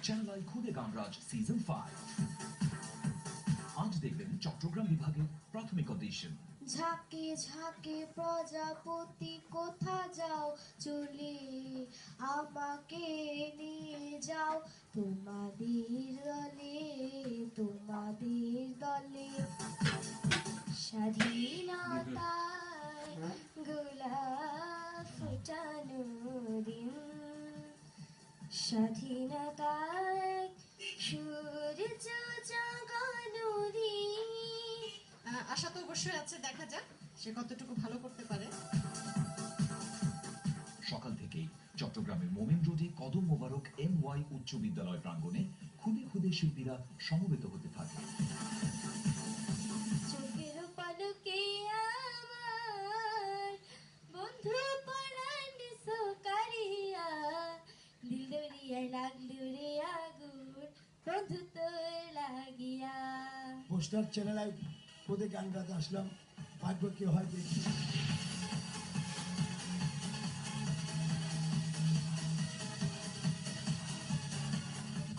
Channel I খুদে গানরাজ season 5। আজ দেখবেন চট্টগ্রাম বিভাগের প্রাথমিক অডিশন। ঝাঁকে ঝাঁকে প্রজাপতি কোথা যাও চলে, আমাকে নিয়ে যাও তোমাদের দলে, তোমাদের দলে। স্বাধীনতায় গোলাপ ফোটানো দিন, স্বাধীনতায় সূর্য জাগানো দিন। আশা তো অবশ্যই আছে, দেখা যাক সে কতটুকু ভালো করতে পারে। সকাল থেকেই চট্টগ্রামের মোমেন রোডে কদম মোবারক MY উচ্চ বিদ্যালয় প্রাঙ্গণে খুদে খুদে শিল্পীরা সমবেত হতে থাকে। চোখের পলকে আমার বন্ধু পরাণ সোকারিয়া, দিল দরিয়ায় লাগলো রে আগুন বন্ধু তোর লাগিয়া। পোস্টার চ্যানেল খুদে গান গাতে আসলাম, ভাগ্য কি হয় দেখি।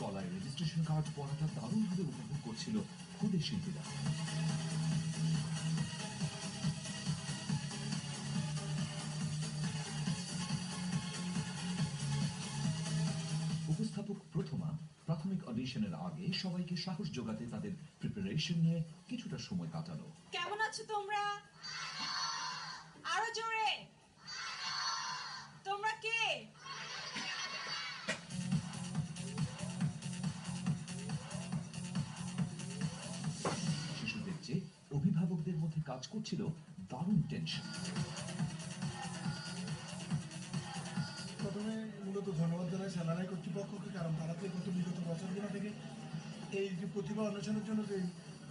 গলায় রেজিস্ট্রেশন কার্ড পরাটা দারুণভাবে উপভোগ করছিল খুদে শিল্পীরা। উপস্থাপক প্রথমা প্রাথমিক অডিশনের আগে সবাইকে সাহস যোগাতে তাদের প্রিপারেশন নিয়ে কিছুটা সময় কাটালো। কেমন আছো তোমরা? আরো জোরে, তোমরা কে? শিশুদের চেয়ে অভিভাবকদের মধ্যে কাজ করছিল দারুণ টেনশন। প্রথমে মূলত ধন্যবাদ জানাই সেনারাই কর্তৃপক্ষকে, কারণ তারা তো গত বিগত বছরগুলো থেকে এই যে প্রতিভা অন্বেষণের জন্য যে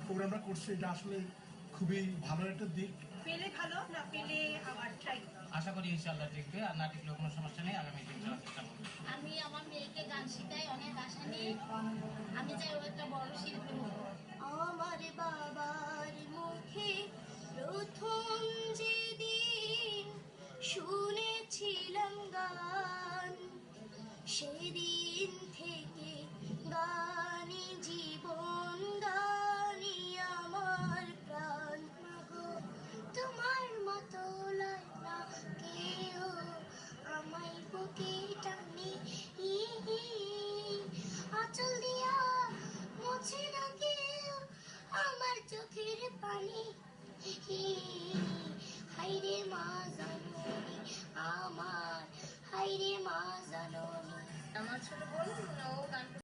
প্রোগ্রামটা করছে, এটা আসলে খুবই ভালো একটা দিক। পেলে ভালো, না পেলে আবার ট্রাই। আশা করি ইনশাআল্লাহ টিকবে, আর না টিকলেও কোনো সমস্যা নেই, আগামী দিন চলার চেষ্টা করবো। আমি আমার মেয়েকে গান শেখাই, অনেক আশা নিয়ে আমি চাই ও একটা বড় শিল্পী হোক। আমার বাবার মুখে প্রথম যেদিন শুনেছিলাম গান, সেদিন থেকে গানে জীবন, গানি আমার প্রাণ। মাগো তোমার মতো লয় না কেউ আমায় বুকে টানে, আঁচল দিয়া মুছে না কেউ আমার চোখের পানি। হাইরে মা জাননি আমার, হাইরে মা জাননি। আমার ছোট বোন ও গান